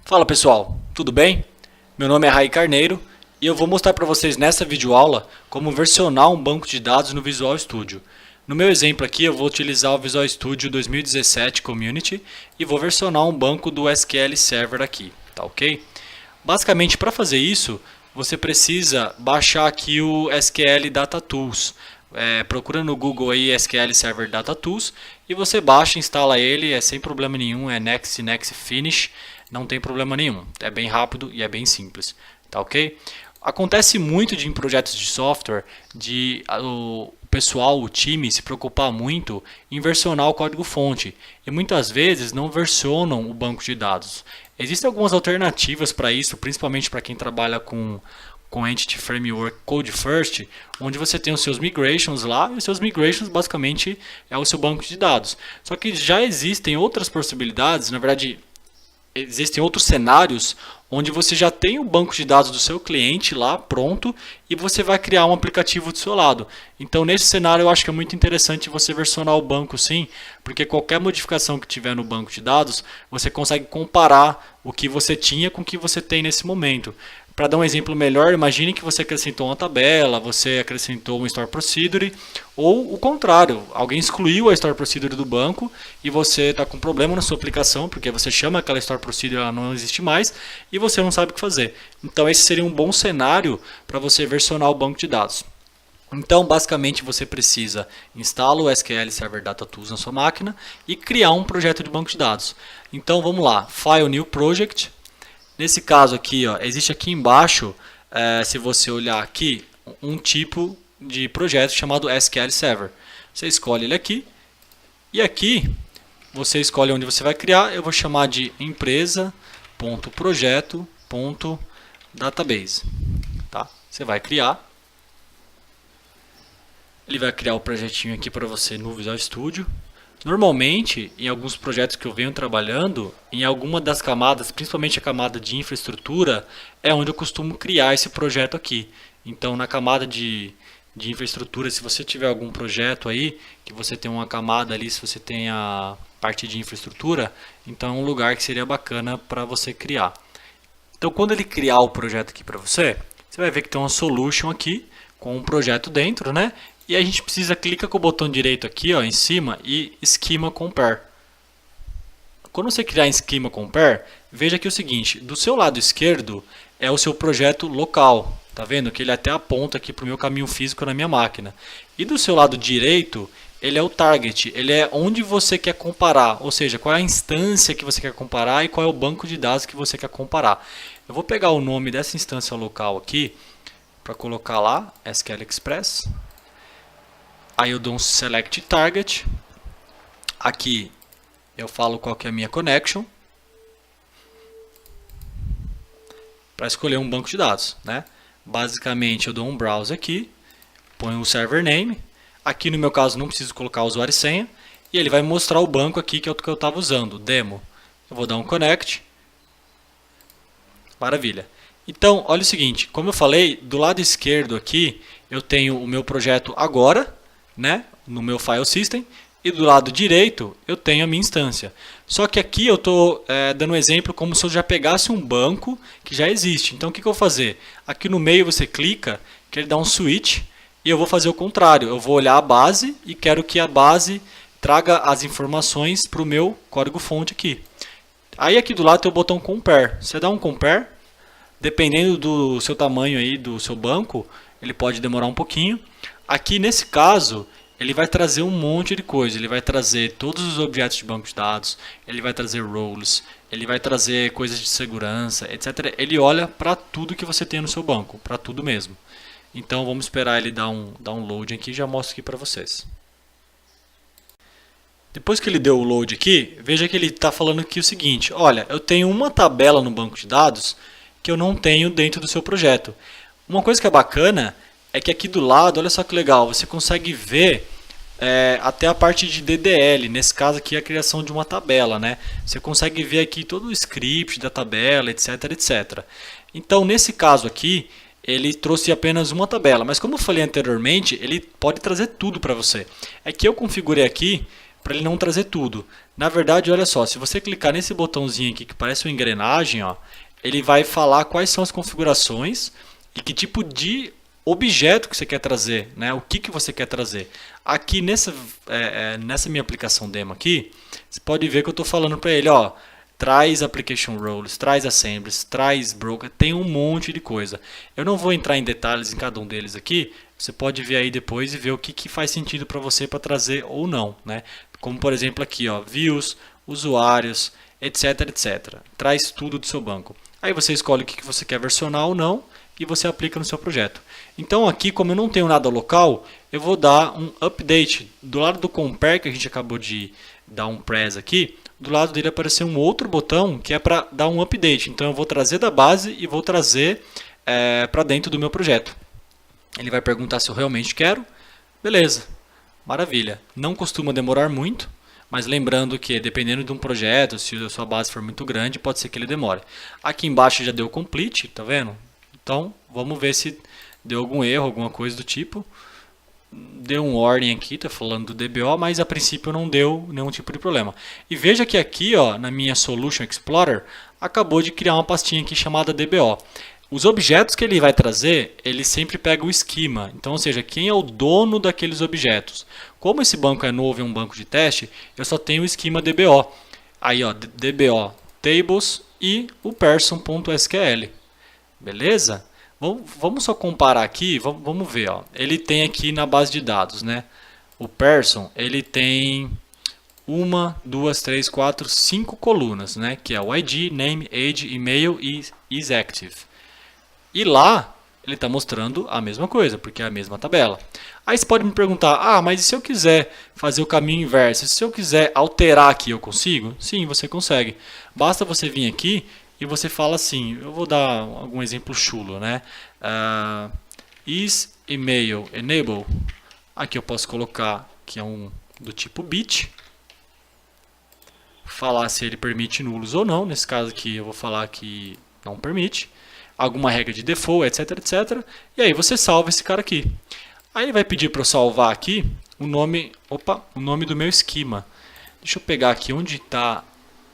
Fala pessoal, tudo bem? Meu nome é Rai Carneiro e eu vou mostrar para vocês nessa videoaula como versionar um banco de dados no Visual Studio. No meu exemplo aqui eu vou utilizar o Visual Studio 2017 Community e vou versionar um banco do SQL Server aqui, tá ok? Basicamente para fazer isso você precisa baixar aqui o SQL Data Tools. Procura no Google aí SQL Server Data Tools e você baixa, instala ele, é sem problema nenhum, é Next, Next, Finish, não tem problema nenhum, é bem rápido e é bem simples, tá ok? Acontece muito em projetos de software o pessoal, o time se preocupar muito em versionar o código-fonte e muitas vezes não versionam o banco de dados. Existem algumas alternativas para isso, principalmente para quem trabalha com Entity Framework Code First, onde você tem os seus migrations lá, e os seus migrations basicamente é o seu banco de dados. Só que já existem outras possibilidades, na verdade, existem outros cenários onde você já tem o banco de dados do seu cliente lá pronto e você vai criar um aplicativo do seu lado. Então, nesse cenário, eu acho que é muito interessante você versionar o banco sim, porque qualquer modificação que tiver no banco de dados, você consegue comparar o que você tinha com o que você tem nesse momento. Para dar um exemplo melhor, imagine que você acrescentou uma tabela, você acrescentou um Store Procedure, ou o contrário, alguém excluiu a Store Procedure do banco e você está com problema na sua aplicação, porque você chama aquela Store Procedure, ela não existe mais, e você não sabe o que fazer. Então esse seria um bom cenário para você versionar o banco de dados. Então, basicamente, você precisa instalar o SQL Server Data Tools na sua máquina e criar um projeto de banco de dados. Então, vamos lá, File New Project. Nesse caso aqui, ó, existe aqui embaixo, se você olhar aqui, um tipo de projeto chamado SQL Server. Você escolhe ele aqui e aqui você escolhe onde você vai criar. Eu vou chamar de empresa.projeto.database. Tá? Você vai criar. Ele vai criar o projetinho aqui para você no Visual Studio. Normalmente, em alguns projetos que eu venho trabalhando, em alguma das camadas, principalmente a camada de infraestrutura, é onde eu costumo criar esse projeto aqui. Então, na camada de infraestrutura, se você tiver algum projeto aí, que você tem uma camada ali, se você tem a parte de infraestrutura, então é um lugar que seria bacana para você criar. Então, quando ele criar o projeto aqui para você, você vai ver que tem uma solution aqui, com um projeto dentro, né? E a gente precisa clicar com o botão direito aqui, ó, em cima e Schema Compare. Quando você criar em Schema Compare, veja aqui o seguinte, do seu lado esquerdo é o seu projeto local. Tá vendo que ele até aponta aqui para o meu caminho físico na minha máquina. E do seu lado direito, ele é o target, ele é onde você quer comparar, ou seja, qual é a instância que você quer comparar e qual é o banco de dados que você quer comparar. Eu vou pegar o nome dessa instância local aqui, para colocar lá, SQL Express. Aí eu dou um Select Target. Aqui eu falo qual que é a minha connection. Para escolher um banco de dados, né? Basicamente eu dou um Browse aqui. Ponho o Server Name. Aqui no meu caso não preciso colocar usuário e senha. E ele vai mostrar o banco aqui que é o que eu estava usando, Demo. Eu vou dar um Connect. Maravilha. Então, olha o seguinte. Como eu falei, do lado esquerdo aqui eu tenho o meu projeto agora, né, no meu file system, e do lado direito eu tenho a minha instância. Só que aqui eu estou dando um exemplo como se eu já pegasse um banco que já existe. Então o que eu vou fazer? Aqui no meio você clica, que ele dá um switch, e eu vou fazer o contrário. Eu vou olhar a base e quero que a base traga as informações para o meu código-fonte aqui. Aí aqui do lado tem o botão Compare. Você dá um Compare, dependendo do seu tamanho aí, do seu banco, ele pode demorar um pouquinho. Aqui nesse caso, ele vai trazer um monte de coisa. Ele vai trazer todos os objetos de banco de dados, ele vai trazer roles, ele vai trazer coisas de segurança, etc. Ele olha para tudo que você tem no seu banco, para tudo mesmo. Então vamos esperar ele dar um load aqui e já mostro aqui para vocês. Depois que ele deu o load aqui, veja que ele está falando aqui o seguinte: olha, eu tenho uma tabela no banco de dados que eu não tenho dentro do seu projeto. Uma coisa que é bacana é que aqui do lado, olha só que legal, você consegue ver até a parte de DDL, nesse caso aqui a criação de uma tabela, né? Você consegue ver aqui todo o script da tabela, etc, etc. Então nesse caso aqui, ele trouxe apenas uma tabela, mas como eu falei anteriormente, ele pode trazer tudo para você. É que eu configurei aqui para ele não trazer tudo. Na verdade, olha só, se você clicar nesse botãozinho aqui que parece uma engrenagem, ó, ele vai falar quais são as configurações e que tipo de objeto que você quer trazer, né? O que você quer trazer. Aqui nessa minha aplicação demo aqui, você pode ver que eu estou falando para ele, ó, traz application roles, traz assemblies, traz broker, tem um monte de coisa. Eu não vou entrar em detalhes em cada um deles aqui, você pode ver aí depois e ver o que faz sentido para você para trazer ou não, né? Como por exemplo aqui, ó, views, usuários, etc, etc. Traz tudo do seu banco. Aí você escolhe o que você quer versionar ou não e você aplica no seu projeto. Então aqui, como eu não tenho nada local, eu vou dar um update. Do lado do compare, que a gente acabou de dar um press aqui, do lado dele apareceu um outro botão que é para dar um update. Então eu vou trazer da base e vou trazer para dentro do meu projeto. Ele vai perguntar se eu realmente quero. Beleza, maravilha. Não costuma demorar muito, mas lembrando que dependendo de um projeto, se a sua base for muito grande, pode ser que ele demore. Aqui embaixo já deu complete, tá vendo? Então vamos ver se deu algum erro, alguma coisa do tipo. Deu um warning aqui, tá falando do DBO, mas a princípio não deu nenhum tipo de problema. E veja que aqui, ó, na minha Solution Explorer, acabou de criar uma pastinha aqui chamada DBO. Os objetos que ele vai trazer, ele sempre pega o esquema. Então, ou seja, quem é o dono daqueles objetos. Como esse banco é novo e é um banco de teste, eu só tenho o esquema DBO. Aí, ó, DBO tables e o person.sql. Beleza? Vamos só comparar aqui, vamos ver. Ó. Ele tem aqui na base de dados, né? O person, ele tem 1, 2, 3, 4, 5 colunas, né? Que é o ID, name, age, e-mail e isActive. E lá, ele está mostrando a mesma coisa, porque é a mesma tabela. Aí você pode me perguntar, ah, mas e se eu quiser fazer o caminho inverso? Se eu quiser alterar aqui, eu consigo? Sim, você consegue. Basta você vir aqui e você fala assim, eu vou dar algum exemplo chulo, né? Is email enable. Aqui eu posso colocar que é um do tipo bit. Falar se ele permite nulos ou não. Nesse caso aqui eu vou falar que não permite. Alguma regra de default, etc, etc. E aí você salva esse cara aqui. Aí ele vai pedir para eu salvar aqui o nome do meu esquema. Deixa eu pegar aqui onde está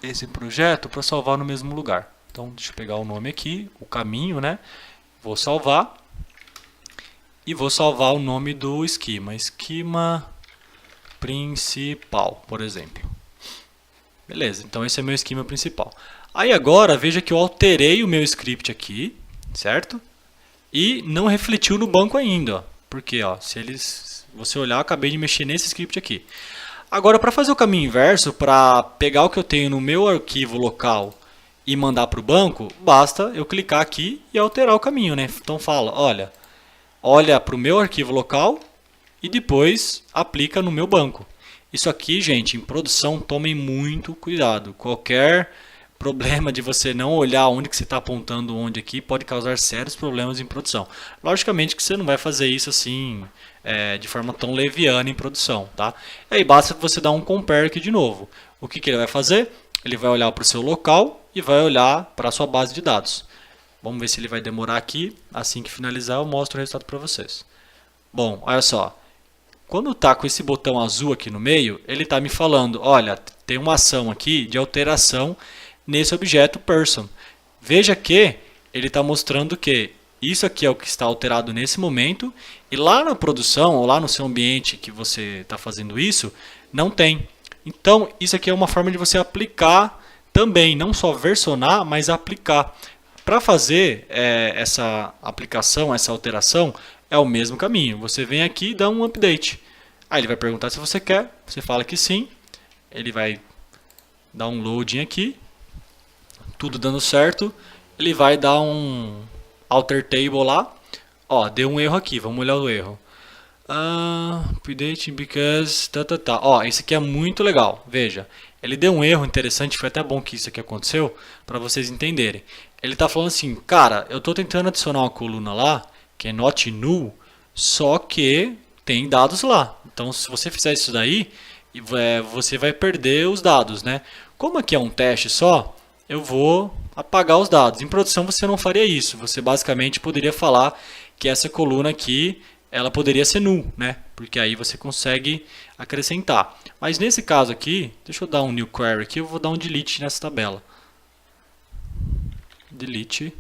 esse projeto para salvar no mesmo lugar. Então deixa eu pegar o nome aqui, o caminho, né? Vou salvar. E vou salvar o nome do esquema. Esquema principal, por exemplo. Beleza, então esse é meu esquema principal. Aí agora, veja que eu alterei o meu script aqui, certo? E não refletiu no banco ainda, ó. Porque, ó, se você olhar, eu acabei de mexer nesse script aqui. Agora, para fazer o caminho inverso, para pegar o que eu tenho no meu arquivo local e mandar para o banco, basta eu clicar aqui e alterar o caminho, né? Então fala, olha para o meu arquivo local e depois aplica no meu banco. Isso aqui, gente, em produção, tomem muito cuidado. Qualquer problema de você não olhar onde que você está apontando onde aqui pode causar sérios problemas em produção. Logicamente que você não vai fazer isso assim de forma tão leviana em produção, tá? E aí basta você dar um compare aqui de novo. O que ele vai fazer? Ele vai olhar para o seu local e vai olhar para a sua base de dados. Vamos ver se ele vai demorar aqui. Assim que finalizar eu mostro o resultado para vocês. Bom, olha só. Quando está com esse botão azul aqui no meio, ele está me falando, olha, tem uma ação aqui de alteração nesse objeto person. Veja que ele está mostrando que isso aqui é o que está alterado nesse momento e lá na produção ou lá no seu ambiente que você está fazendo isso, não tem. Então isso aqui é uma forma de você aplicar também, não só versionar, mas aplicar. Para fazer essa aplicação, essa alteração, é o mesmo caminho. Você vem aqui e dá um update. Aí ele vai perguntar se você quer, você fala que sim, ele vai dar um loading aqui. Tudo dando certo, ele vai dar um alter table lá. Ó, deu um erro aqui, vamos olhar o erro. Update because Ó, esse aqui é muito legal. Veja, ele deu um erro interessante, foi até bom que isso aqui aconteceu para vocês entenderem. Ele está falando assim, cara, eu estou tentando adicionar uma coluna lá que é not null, só que tem dados lá. Então, se você fizer isso daí, você vai perder os dados, né? Como aqui é um teste só, eu vou apagar os dados. Em produção você não faria isso. Você basicamente poderia falar que essa coluna aqui ela poderia ser null, né? Porque aí você consegue acrescentar. Mas nesse caso aqui, deixa eu dar um new query aqui, eu vou dar um delete nessa tabela. Delete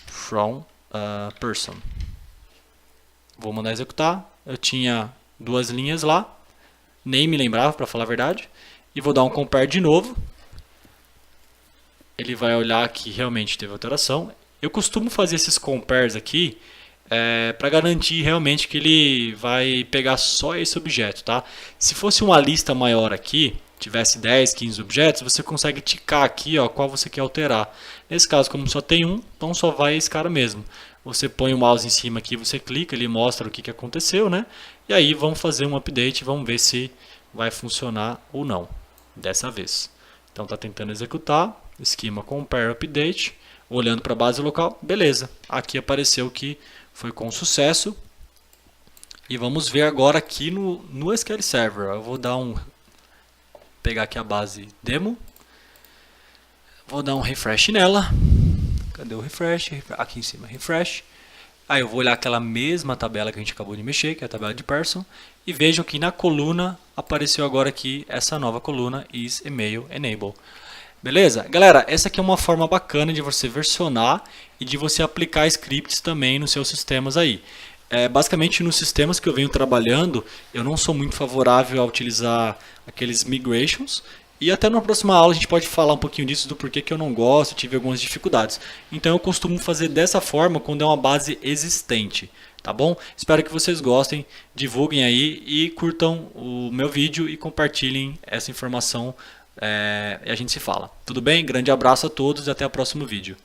from person. Vou mandar executar. Eu tinha duas linhas lá, nem me lembrava para falar a verdade. E vou dar um compare de novo. Ele vai olhar que realmente teve alteração. Eu costumo fazer esses compares aqui para garantir realmente que ele vai pegar só esse objeto, tá? Se fosse uma lista maior aqui, tivesse 10, 15 objetos, você consegue ticar aqui, ó, qual você quer alterar. Nesse caso, como só tem um, então só vai esse cara mesmo. Você põe o mouse em cima aqui, você clica, ele mostra o que aconteceu, né? E aí vamos fazer um update, vamos ver se vai funcionar ou não, dessa vez. Então está tentando executar, esquema compare update, olhando para a base local, beleza. Aqui apareceu que foi com sucesso. E vamos ver agora aqui no SQL Server. Eu vou dar pegar aqui a base demo. Vou dar um refresh nela. Cadê o refresh? Aqui em cima, refresh. Aí eu vou olhar aquela mesma tabela que a gente acabou de mexer, que é a tabela de person. E vejam que na coluna apareceu agora aqui essa nova coluna, is email enable. Beleza? Galera, essa aqui é uma forma bacana de você versionar e de você aplicar scripts também nos seus sistemas aí. Basicamente, nos sistemas que eu venho trabalhando, eu não sou muito favorável a utilizar aqueles migrations. E até na próxima aula a gente pode falar um pouquinho disso, do porquê que eu não gosto, tive algumas dificuldades. Então eu costumo fazer dessa forma quando é uma base existente. Tá bom? Espero que vocês gostem, divulguem aí e curtam o meu vídeo e compartilhem essa informação. E a gente se fala. Tudo bem? Grande abraço a todos e até o próximo vídeo.